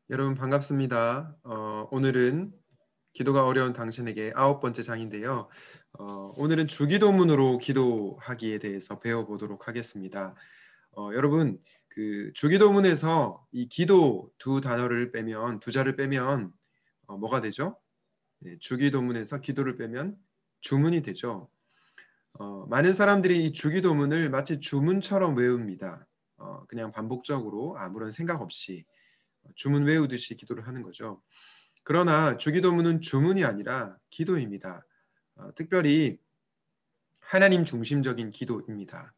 여러분 반갑습니다. 오늘은 기도가 어려운 당신에게 9번째 장인데요. 오늘은 주기도문으로 기도하기에 대해서 배워보도록 하겠습니다. 여러분 그 주기도문에서 이 기도 두 단어를 빼면 두 자를 빼면 뭐가 되죠? 네, 주기도문에서 기도를 빼면 주문이 되죠. 많은 사람들이 이 주기도문을 마치 주문처럼 외웁니다. 그냥 반복적으로 아무런 생각 없이 주문 외우듯이 기도를 하는 거죠. 그러나 주기도문은 주문이 아니라 기도입니다. 특별히 하나님 중심적인 기도입니다.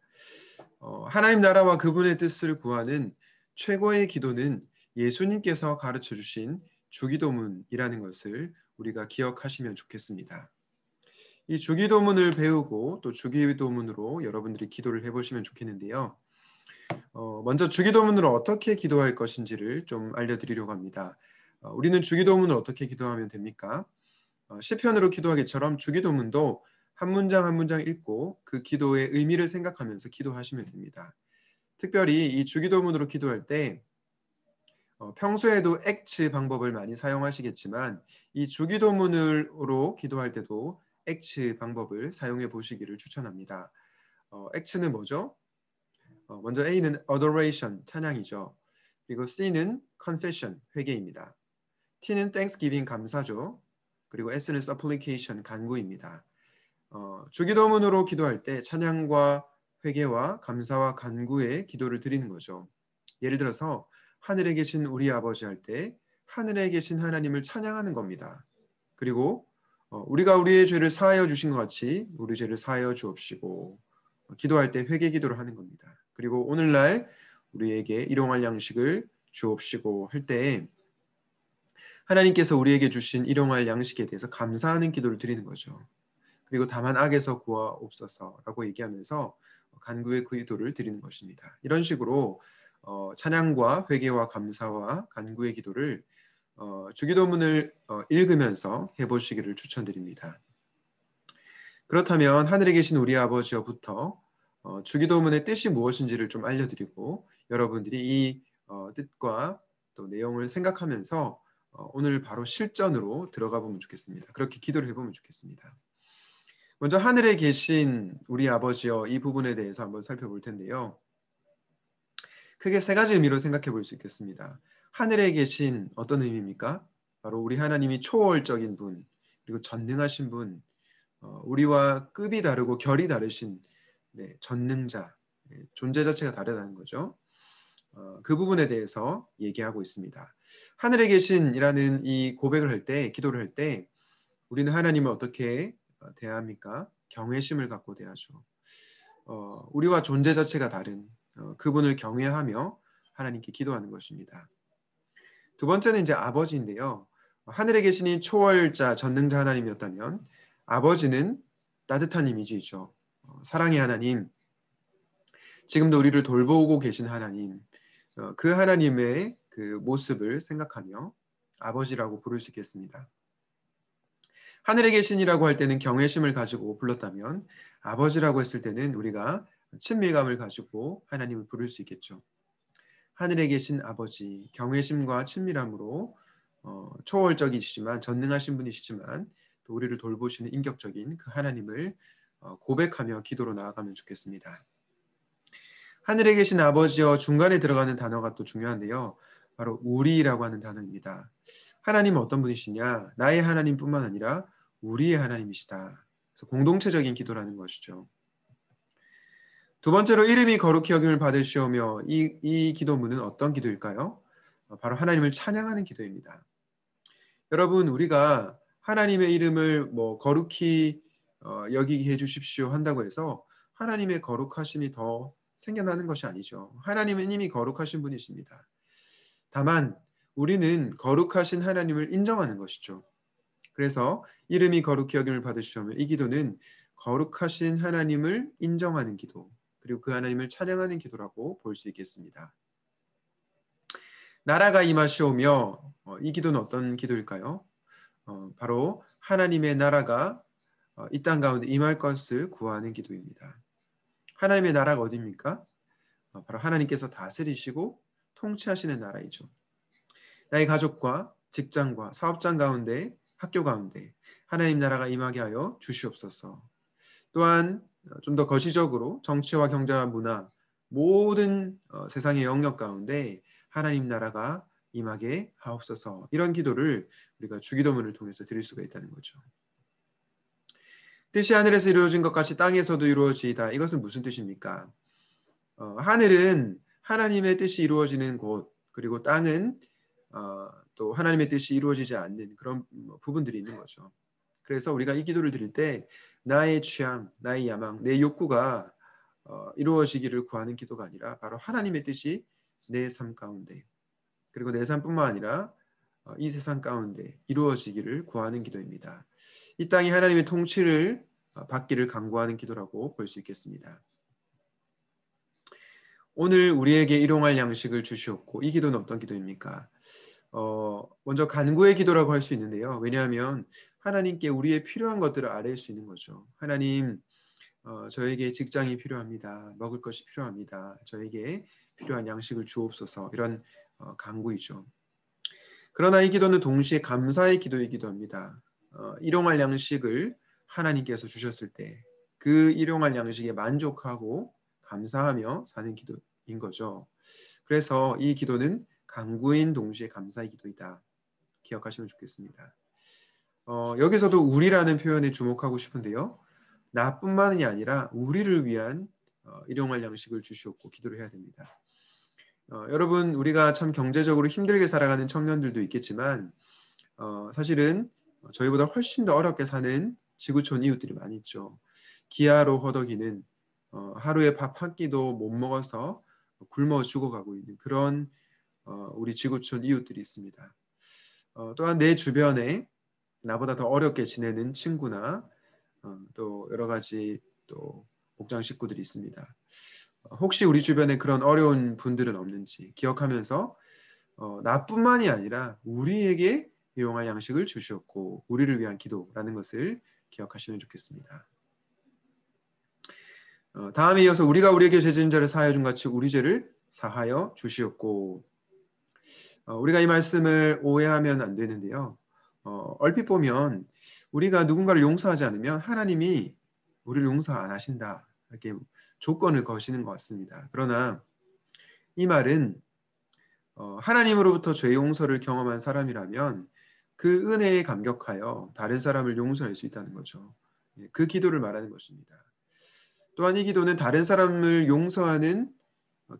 하나님 나라와 그분의 뜻을 구하는 최고의 기도는 예수님께서 가르쳐 주신 주기도문이라는 것을 우리가 기억하시면 좋겠습니다. 이 주기도문을 배우고 또 주기도문으로 여러분들이 기도를 해보시면 좋겠는데요. 먼저 주기도문으로 어떻게 기도할 것인지를 좀 알려드리려고 합니다. 우리는 주기도문을 어떻게 기도하면 됩니까? 시편으로 기도하기처럼 주기도문도 한 문장 한 문장 읽고 그 기도의 의미를 생각하면서 기도하시면 됩니다. 특별히 이 주기도문으로 기도할 때 평소에도 액츠 방법을 많이 사용하시겠지만 이 주기도문으로 기도할 때도 액츠 방법을 사용해 보시기를 추천합니다. 액츠는 뭐죠? 먼저 A는 adoration, 찬양이죠. 그리고 C는 confession, 회개입니다. T는 thanksgiving, 감사죠. 그리고 S는 supplication, 간구입니다. 주기도문으로 기도할 때 찬양과 회개와 감사와 간구의 기도를 드리는 거죠. 예를 들어서 하늘에 계신 우리 아버지 할 때 하늘에 계신 하나님을 찬양하는 겁니다. 그리고 우리가 우리의 죄를 사하여 주신 것 같이 우리 죄를 사하여 주옵시고 기도할 때 회개 기도를 하는 겁니다. 그리고 오늘날 우리에게 일용할 양식을 주옵시고 할 때 하나님께서 우리에게 주신 일용할 양식에 대해서 감사하는 기도를 드리는 거죠. 그리고 다만 악에서 구하옵소서라고 얘기하면서 간구의 기도를 드리는 것입니다. 이런 식으로 찬양과 회개와 감사와 간구의 기도를 주기도문을 읽으면서 해보시기를 추천드립니다. 그렇다면 하늘에 계신 우리 아버지여부터 주기도문의 뜻이 무엇인지를 좀 알려드리고 여러분들이 이 뜻과 또 내용을 생각하면서 오늘 바로 실전으로 들어가 보면 좋겠습니다. 그렇게 기도를 해보면 좋겠습니다. 먼저 하늘에 계신 우리 아버지여 이 부분에 대해서 한번 살펴볼 텐데요. 크게 세 가지 의미로 생각해 볼 수 있겠습니다. 하늘에 계신 어떤 의미입니까? 바로 우리 하나님이 초월적인 분, 그리고 전능하신 분, 우리와 급이 다르고 결이 다르신 전능자, 존재 자체가 다르다는 거죠. 그 부분에 대해서 얘기하고 있습니다. 하늘에 계신이라는 이 고백을 할 때, 기도를 할 때 우리는 하나님을 어떻게 대합니까? 경외심을 갖고 대하죠. 우리와 존재 자체가 다른 그분을 경외하며 하나님께 기도하는 것입니다. 두 번째는 이제 아버지인데요. 하늘에 계시니 초월자, 전능자 하나님이었다면 아버지는 따뜻한 이미지이죠. 사랑의 하나님, 지금도 우리를 돌보고 계신 하나님, 그 하나님의 그 모습을 생각하며 아버지라고 부를 수 있겠습니다. 하늘에 계신이라고 할 때는 경외심을 가지고 불렀다면 아버지라고 했을 때는 우리가 친밀감을 가지고 하나님을 부를 수 있겠죠. 하늘에 계신 아버지, 경외심과 친밀함으로 초월적이시지만 전능하신 분이시지만 또 우리를 돌보시는 인격적인 그 하나님을 고백하며 기도로 나아가면 좋겠습니다. 하늘에 계신 아버지여 중간에 들어가는 단어가 또 중요한데요. 바로 우리라고 하는 단어입니다. 하나님은 어떤 분이시냐? 나의 하나님뿐만 아니라 우리의 하나님이시다. 그래서 공동체적인 기도라는 것이죠. 두 번째로 이름이 거룩히 여김을 받으시오며 이 기도문은 어떤 기도일까요? 바로 하나님을 찬양하는 기도입니다. 여러분 우리가 하나님의 이름을 거룩히 여기게 해주십시오 한다고 해서 하나님의 거룩하심이 더 생겨나는 것이 아니죠. 하나님은 이미 거룩하신 분이십니다. 다만 우리는 거룩하신 하나님을 인정하는 것이죠. 그래서 이름이 거룩히 여김을 받으시오며 이 기도는 거룩하신 하나님을 인정하는 기도 그리고 그 하나님을 찬양하는 기도라고 볼 수 있겠습니다. 나라가 임하시오며 이 기도는 어떤 기도일까요? 바로 하나님의 나라가 이 땅 가운데 임할 것을 구하는 기도입니다. 하나님의 나라가 어디입니까? 바로 하나님께서 다스리시고 통치하시는 나라이죠. 나의 가족과 직장과 사업장 가운데, 학교 가운데 하나님 나라가 임하게 하여 주시옵소서. 또한 좀 더 거시적으로 정치와 경제와 문화 모든 세상의 영역 가운데 하나님 나라가 임하게 하옵소서. 이런 기도를 우리가 주기도문을 통해서 드릴 수가 있다는 거죠. 뜻이 하늘에서 이루어진 것 같이 땅에서도 이루어지이다. 이것은 무슨 뜻입니까? 하늘은 하나님의 뜻이 이루어지는 곳, 그리고 땅은 또 하나님의 뜻이 이루어지지 않는 그런 부분들이 있는 거죠. 그래서 우리가 이 기도를 드릴 때 나의 취향, 나의 야망, 내 욕구가 이루어지기를 구하는 기도가 아니라 바로 하나님의 뜻이 내 삶 가운데, 그리고 내 삶뿐만 아니라 이 세상 가운데 이루어지기를 구하는 기도입니다. 이 땅이 하나님의 통치를 받기를 간구하는 기도라고 볼 수 있겠습니다. 오늘 우리에게 일용할 양식을 주시옵고, 이 기도는 어떤 기도입니까? 먼저 간구의 기도라고 할 수 있는데요. 왜냐하면 하나님께 우리의 필요한 것들을 아뢰일 수 있는 거죠. 하나님, 저에게 직장이 필요합니다. 먹을 것이 필요합니다. 저에게 필요한 양식을 주옵소서. 이런 간구이죠. 그러나 이 기도는 동시에 감사의 기도이기도 합니다. 일용할 양식을 하나님께서 주셨을 때 그 일용할 양식에 만족하고 감사하며 사는 기도인 거죠. 그래서 이 기도는 간구인 동시에 감사의 기도이다. 기억하시면 좋겠습니다. 여기서도 우리라는 표현에 주목하고 싶은데요. 나뿐만이 아니라 우리를 위한 일용할 양식을 주시옵고 기도를 해야 됩니다. 여러분, 우리가 참 경제적으로 힘들게 살아가는 청년들도 있겠지만 사실은 저희보다 훨씬 더 어렵게 사는 지구촌 이웃들이 많이 있죠. 기아로 허덕이는 하루에 밥 한 끼도 못 먹어서 굶어 죽어가고 있는 그런 우리 지구촌 이웃들이 있습니다. 또한 내 주변에 나보다 더 어렵게 지내는 친구나 또 여러 가지 또 목장 식구들이 있습니다. 혹시 우리 주변에 그런 어려운 분들은 없는지 기억하면서 나뿐만이 아니라 우리에게 일용할 양식을 주시옵고 우리를 위한 기도라는 것을 기억하시면 좋겠습니다. 다음에 이어서 우리가 우리에게 죄 지은 자를 사하여 준 같이 우리 죄를 사하여 주시옵고. 우리가 이 말씀을 오해하면 안 되는데요. 얼핏 보면 우리가 누군가를 용서하지 않으면 하나님이 우리를 용서 안 하신다 이렇게 조건을 거시는 것 같습니다. 그러나 이 말은 하나님으로부터 죄 용서를 경험한 사람이라면 그 은혜에 감격하여 다른 사람을 용서할 수 있다는 거죠. 그 기도를 말하는 것입니다. 또한 이 기도는 다른 사람을 용서하는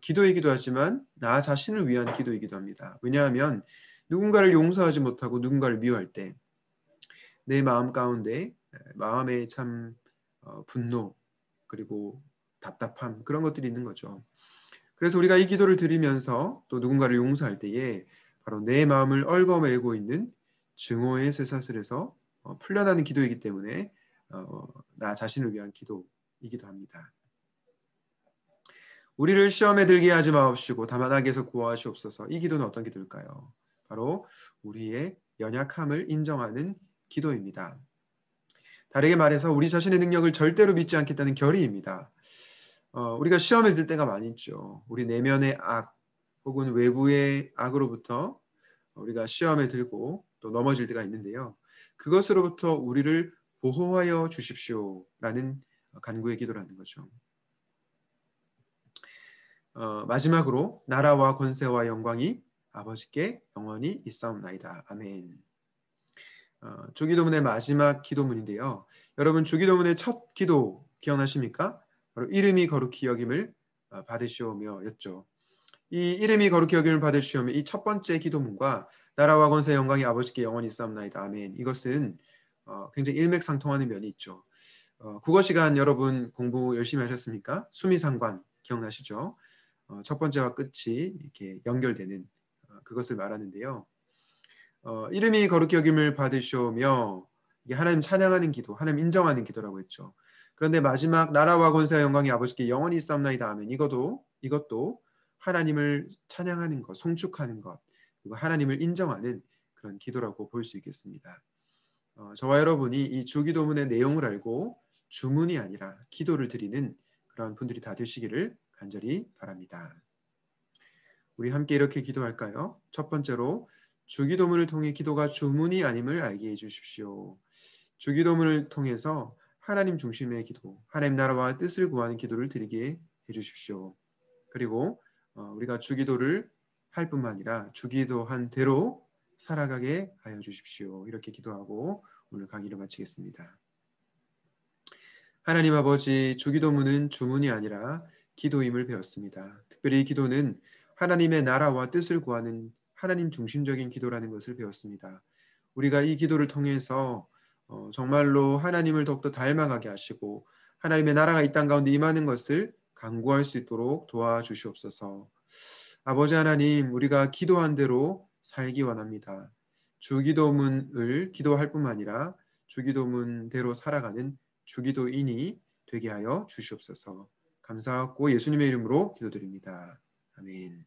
기도이기도 하지만 나 자신을 위한 기도이기도 합니다. 왜냐하면 누군가를 용서하지 못하고 누군가를 미워할 때 내 마음 가운데 마음에 참 분노 그리고 답답함 그런 것들이 있는 거죠. 그래서 우리가 이 기도를 드리면서 또 누군가를 용서할 때에 바로 내 마음을 얽어매고 있는 증오의 쇠사슬에서 풀려나는 기도이기 때문에 나 자신을 위한 기도이기도 합니다. 우리를 시험에 들게 하지 마옵시고 다만 악에서 구하시옵소서. 이 기도는 어떤 기도일까요? 바로 우리의 연약함을 인정하는 기도입니다. 다르게 말해서 우리 자신의 능력을 절대로 믿지 않겠다는 결의입니다. 우리가 시험에 들 때가 많이 있죠. 우리 내면의 악 혹은 외부의 악으로부터 우리가 시험에 들고 또 넘어질 때가 있는데요. 그것으로부터 우리를 보호하여 주십시오라는 간구의 기도라는 거죠. 마지막으로 나라와 권세와 영광이 아버지께 영원히 있사옵나이다. 아멘. 주기도문의 마지막 기도문인데요. 여러분 주기도문의 첫 기도 기억나십니까? 바로 이름이 거룩히 여김을 받으시오며 였죠. 이 이름이 거룩히 여김을 받으시오며 이 첫 번째 기도문과 나라와 권세 영광이 아버지께 영원히 있사옵나이다. 아멘. 이것은 굉장히 일맥상통하는 면이 있죠. 국어 시간 여러분 공부 열심히 하셨습니까? 수미상관 기억나시죠? 첫 번째와 끝이 이렇게 연결되는 그것을 말하는데요. 이름이 거룩히 여김을 받으시오며 이게 하나님 찬양하는 기도, 하나님 인정하는 기도라고 했죠. 그런데 마지막 나라와 권세와 영광이 아버지께 영원히 있사옵나이다 하면 이것도 하나님을 찬양하는 것, 송축하는 것, 그리고 하나님을 인정하는 그런 기도라고 볼 수 있겠습니다. 저와 여러분이 이 주기도문의 내용을 알고 주문이 아니라 기도를 드리는 그런 분들이 다 되시기를 간절히 바랍니다. 우리 함께 이렇게 기도할까요? 첫 번째로 주기도문을 통해 기도가 주문이 아님을 알게 해주십시오. 주기도문을 통해서 하나님 중심의 기도, 하나님 나라와 뜻을 구하는 기도를 드리게 해주십시오. 그리고 우리가 주기도를 할 뿐만 아니라 주기도한 대로 살아가게 하여 주십시오. 이렇게 기도하고 오늘 강의를 마치겠습니다. 하나님 아버지, 주기도문은 주문이 아니라 기도임을 배웠습니다. 특별히 이 기도는 하나님의 나라와 뜻을 구하는 하나님 중심적인 기도라는 것을 배웠습니다. 우리가 이 기도를 통해서 정말로 하나님을 더욱더 닮아가게 하시고 하나님의 나라가 이 땅 가운데 임하는 것을 간구할 수 있도록 도와주시옵소서. 아버지 하나님, 우리가 기도한 대로 살기 원합니다. 주기도문을 기도할 뿐만 아니라 주기도문대로 살아가는 주기도인이 되게 하여 주시옵소서. 감사하고 예수님의 이름으로 기도드립니다. 아멘.